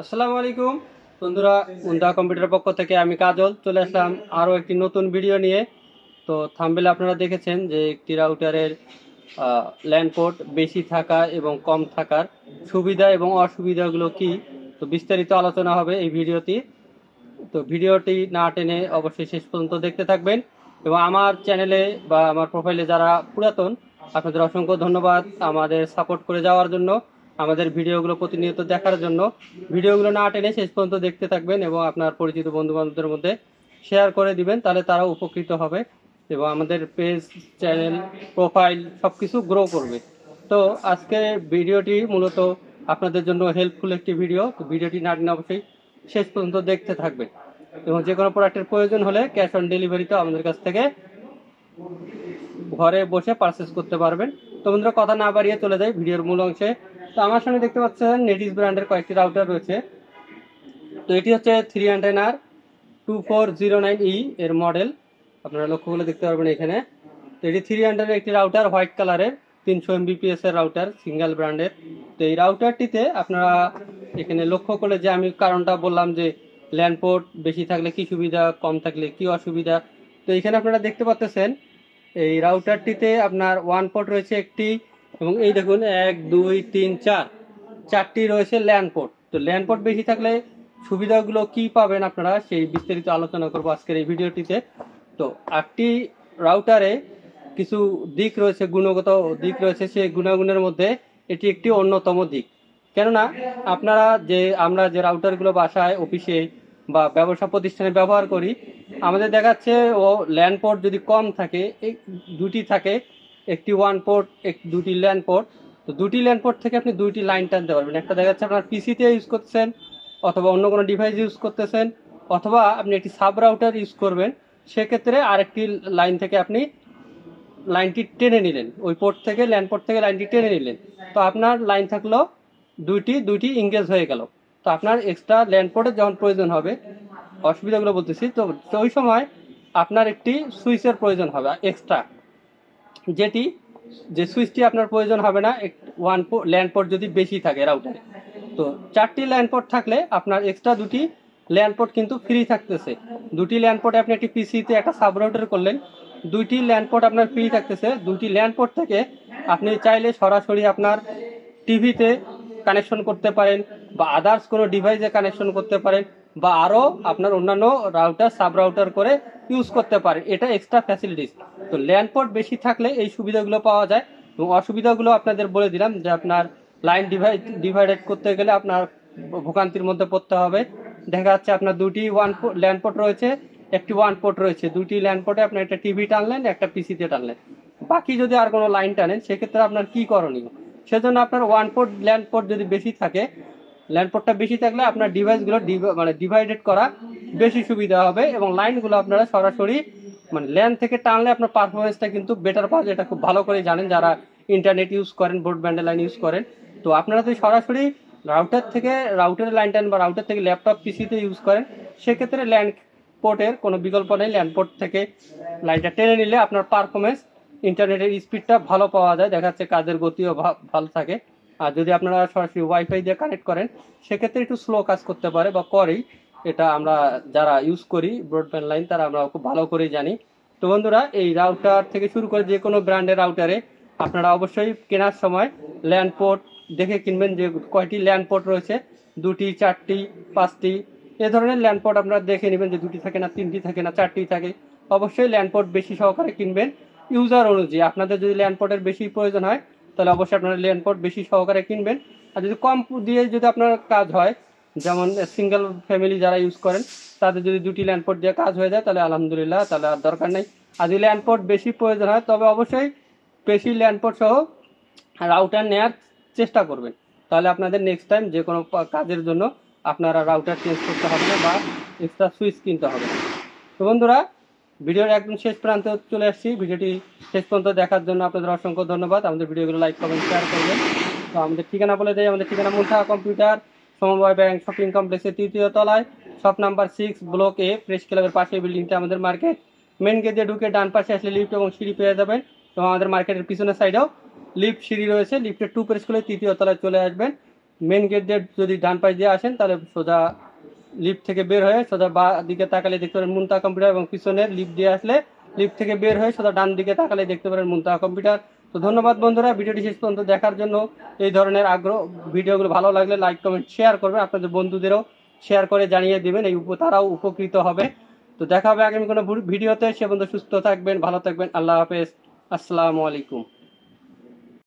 আসসালামু আলাইকুম বন্ধুরা, উন্দা কম্পিউটার পক্ষ থেকে আমি কাজল চলে আসলাম আরও একটি নতুন ভিডিও নিয়ে। তো থাম্বনেলে আপনারা দেখেছেন যে একটি রাউটারের ল্যান পোর্ট বেশি থাকা এবং কম থাকার সুবিধা এবং অসুবিধাগুলো কি, তো বিস্তারিত আলোচনা হবে এই ভিডিওটি। তো ভিডিওটি না টেনে অবশ্যই শেষ পর্যন্ত দেখতে থাকবেন। এবং আমার চ্যানেলে বা আমার প্রোফাইলে যারা পুরাতন, আপনাদের অসংখ্য ধন্যবাদ আমাদের সাপোর্ট করে যাওয়ার জন্য, আমাদের ভিডিওগুলো প্রতিনিয়ত দেখার জন্য। ভিডিওগুলো না টেনে শেষ পর্যন্ত দেখতে থাকবেন এবং আপনার পরিচিত বন্ধু বান্ধবদের মধ্যে শেয়ার করে দিবেন, তাহলে তারাও উপকৃত হবে এবং আমাদের পেজ, চ্যানেল, প্রোফাইল সব কিছু গ্রো করবে। তো আজকে ভিডিওটি মূলত আপনাদের জন্য হেল্পফুল একটি ভিডিও। তো ভিডিওটি না টেনে অবশ্যই শেষ পর্যন্ত দেখতে থাকবেন এবং যে কোনো প্রোডাক্টের প্রয়োজন হলে ক্যাশ অন ডেলিভারিতে আমাদের কাছ থেকে ঘরে বসে পারচেস করতে পারবেন। তো বন্ধুরা, কথা না বাড়িয়ে চলে যাই ভিডিওর মূল অংশে। তো আমার সামনে দেখতে পাচ্ছেন নেটিস ব্র্যান্ডের কয়েকটি রাউটার রয়েছে। তো এটি হচ্ছে 300R2409E এর মডেল, আপনারা লক্ষ্য করে দেখতে পারবেন এখানে। তো এটি 300 একটি রাউটার, হোয়াইট কালারের 300 MBPS এর রাউটার, সিঙ্গেল ব্র্যান্ডের। তো এই রাউটারটিতে আপনারা এখানে লক্ষ্য করলে যে আমি কারণটা বললাম যে ল্যান পোর্ট বেশি থাকলে কি সুবিধা, কম থাকলে কি অসুবিধা। তো এখানে আপনারা দেখতে পাচ্ছেন এই রাউটারটিতে আপনার ওয়ান পোর্ট রয়েছে একটি, এবং এই দেখুন 1 2 3 4 চারটি রয়েছে ল্যান পোর্ট। তো ল্যান পোর্ট বেশি থাকলে সুবিধাগুলো কি পাবেন আপনারা সেই বিস্তারিত আলোচনা করবো আজকের এই ভিডিওটিতে। তো একটি রাউটারে কিছু দিক রয়েছে, গুণগত দিক রয়েছে, সেই গুণাগুণের মধ্যে এটি একটি অন্যতম দিক। কেননা আমরা যে রাউটারগুলো বাসায়, অফিসে বা ব্যবসা প্রতিষ্ঠানে ব্যবহার করি, আমাদের দেখাচ্ছে ও ল্যান পোর্ট যদি কম থাকে, দুটি থাকে, একটি ওয়ান পোর্ট, দুটি ল্যান পোর্ট। তো দুটি ল্যান পোর্ট থেকে আপনি দুইটি লাইন টানতে পারবেন। একটা দেখা যাচ্ছে আপনার পিসিতে ইউজ করতেছেন, অথবা অন্য কোনো ডিভাইস ইউজ করতেছেন, অথবা আপনি একটি সাব রাউটার ইউজ করবেন। সেক্ষেত্রে আরেকটি লাইন থেকে আপনি লাইনটি টেনে নিলেন, ওই পোর্ট থেকে, ল্যান পোর্ট থেকে লাইনটি টেনে নিলেন। তো আপনার লাইন থাকলো দুইটি ইংগেজ হয়ে গেল। তো আপনার এক্সট্রা ল্যান পোর্টের যখন প্রয়োজন হবে, অসুবিধাগুলো বলতেছি, তো ওই সময় আপনার একটি সুইচের প্রয়োজন হবে এক্সট্রা, যে সুইচটি আপনার প্রয়োজন হবে না ল্যান পোর্ট যদি বেশি থাকে রাউটারে। তো চারটি ল্যান পোর্ট থাকলে আপনার এক্সট্রা দুটি ল্যান পোর্ট কিন্তু ফ্রি থাকতেছে। দুটি ল্যান পোর্টে আপনি একটি পিসিতে একটা সাব রাউটার করলেন, দুইটি ল্যান পোর্ট আপনার ফ্রি থাকতেছে। দুটি ল্যান পোর্ট থেকে আপনি চাইলে সরাসরি আপনার টিভিতে কানেকশন করতে পারেন, বা আদার্স কোনো ডিভাইসে কানেকশন করতে পারেন, বা আরও আপনার অন্যান্য রাউটার, সাব রাউটার করে ইউজ করতে পারেন। এটা এক্সট্রা ফ্যাসিলিটিস। তো ল্যান পোর্ট বেশি থাকলে এই সুবিধাগুলো পাওয়া যায়। এবং অসুবিধাগুলো আপনাদের বলে দিলাম যে আপনার লাইন ডিভাইডেড করতে গেলে আপনার ভোগান্তির মধ্যে পড়তে হবে। দেখা যাচ্ছে আপনার দুটি ল্যান পোর্ট রয়েছে, একটি ওয়ান পোর্ট রয়েছে। দুটি ল্যান পোর্টে আপনি একটা টিভি টানলেন, একটা পিসিতে টানলেন, বাকি যদি আর কোনো লাইন টানেন সেক্ষেত্রে আপনার কি করণীয়? সেজন্য আপনার ওয়ান পোর্ট ল্যান পোর্ট যদি বেশি থাকে, ল্যান পোর্টটা বেশি থাকলে আপনার ডিভাইসগুলো ডিভাইডেড করা বেশি সুবিধা হবে, এবং লাইনগুলো আপনারা সরাসরি ল্যান থেকে টানলে আপনার পারফরমেন্সটা কিন্তু বেটার পাওয়া যায়। এটা খুব ভালো করে জানেন যারা ইন্টারনেট ইউজ করেন, ব্রডব্যান্ডের লাইন ইউজ করেন। তো আপনারা যদি সরাসরি রাউটারের লাইন টান বা রাউটার থেকে ল্যাপটপ পিসিতে ইউজ করেন, সেক্ষেত্রে ল্যান্ড পোর্টের কোনো বিকল্প নেই। ল্যান্ড পোর্ট থেকে লাইনটা টেনে নিলে আপনার পারফরমেন্স, ইন্টারনেটের স্পিডটা ভালো পাওয়া যায়, দেখা যাচ্ছে কাজের গতিও ভালো থাকে। আর যদি আপনারা সরাসরি ওয়াইফাই দিয়ে কানেক্ট করেন, সেক্ষেত্রে একটু স্লো কাজ করতে পারে বা করেই। এটা আমরা যারা ইউজ করি ব্রডব্যান্ড লাইন, তারা আমরা খুব ভালো করেই জানি। তো বন্ধুরা, এই রাউটার থেকে শুরু করে যে কোনো ব্র্যান্ডের রাউটারে আপনারা অবশ্যই কেনার সময় ল্যান্ড পোর্ট দেখে কিনবেন, যে কয়টি ল্যান্ড পোর্ট রয়েছে, দুটি, চারটি, পাঁচটি, এ ধরনের ল্যান্ড পোর্ট আপনারা দেখে নেবেন যে দুটি থাকে না, তিনটি থাকে না, চারটি থাকে। অবশ্যই ল্যান্ড পোর্ট বেশি সহকারে কিনবেন ইউজার অনুযায়ী। আপনাদের যদি ল্যান্ড পোর্টের বেশি প্রয়োজন হয়, তাহলে অবশ্যই আপনারা ল্যান্ড পোর্ট বেশি সহকারে কিনবেন। আর যদি কম দিয়ে যদি আপনার কাজ হয়, যেমন সিঙ্গেল ফ্যামিলি যারা ইউজ করেন, তাদের যদি দুটি ল্যান্ড পোর্ট দিয়ে কাজ হয়ে যায়, তাহলে আলহামদুলিল্লাহ, তাহলে আর দরকার নেই। আর যদি ল্যান্ড পোর্ট বেশি প্রয়োজন হয়, তবে অবশ্যই বেশি ল্যান্ড পোর্ট সহ রাউটার নেওয়ার চেষ্টা করবেন। তাহলে আপনাদের নেক্সট টাইম যে কোনো কাজের জন্য আপনারা রাউটার চেঞ্জ করতে হবে না বা এক্সট্রা সুইচ কিনতে হবে না। তো বন্ধুরা, ভিডিওর একদম শেষ প্রান্তে চলে আসছি। ভিডিওটি শেষ পর্যন্ত দেখার জন্য আপনাদের অসংখ্য ধন্যবাদ। আমাদের ভিডিওগুলো লাইক, কমেন্ট, শেয়ার করবেন। তো আমাদের ঠিকানা বলে দেয়, আমাদের ঠিকানা মুনতাহা কম্পিউটার, সমবায় ব্যাংক শপিং কমপ্লেক্সের 3য় তলায়, শপ নাম্বার 6, ব্লক এ, প্রেস ক্লাবের পাশে বিল্ডিংটা আমাদের মার্কেট। মেন গেট দিয়ে ঢুকে ডান পাশে আসলে লিফট এবং সিঁড়ি পেয়ে যাবেন। এবং আমাদের মার্কেটের পিছনের সাইডেও লিফট, সিঁড়ি রয়েছে। লিফটের 2 প্রেস করলে 3য় তলায় চলে আসবেন। মেন গেট দিয়ে যদি ডান পাশ দিয়ে আসেন তাহলে সোজা লিফট থেকে বের হয়ে সোজা বা দিকে তাকালে দেখতে পারেন মুনতাহা কম্পিউটার, এবং পিছনের লিফট দিয়ে আসলে লিফট থেকে বের হয়ে সোজা ডান দিকে তাকালে দেখতে পারেন মুনতাহা কম্পিউটার। তো ধন্যবাদ বন্ধুরা ভিডিওটি শেষ পর্যন্ত দেখার জন্য। এই ধরনের ভিডিওগুলো ভালো লাগলে লাইক কমেন্ট শেয়ার করবেন, আপনাদের বন্ধুদেরও শেয়ার করে জানিয়ে দেবেন, তারাও উপকৃত হবে। তো দেখা হবে আগামী কোনো ভিডিওতে। সে পর্যন্ত সুস্থ থাকবেন, ভালো থাকবেন, আল্লাহ হাফেজ, আসসালামু আলাইকুম।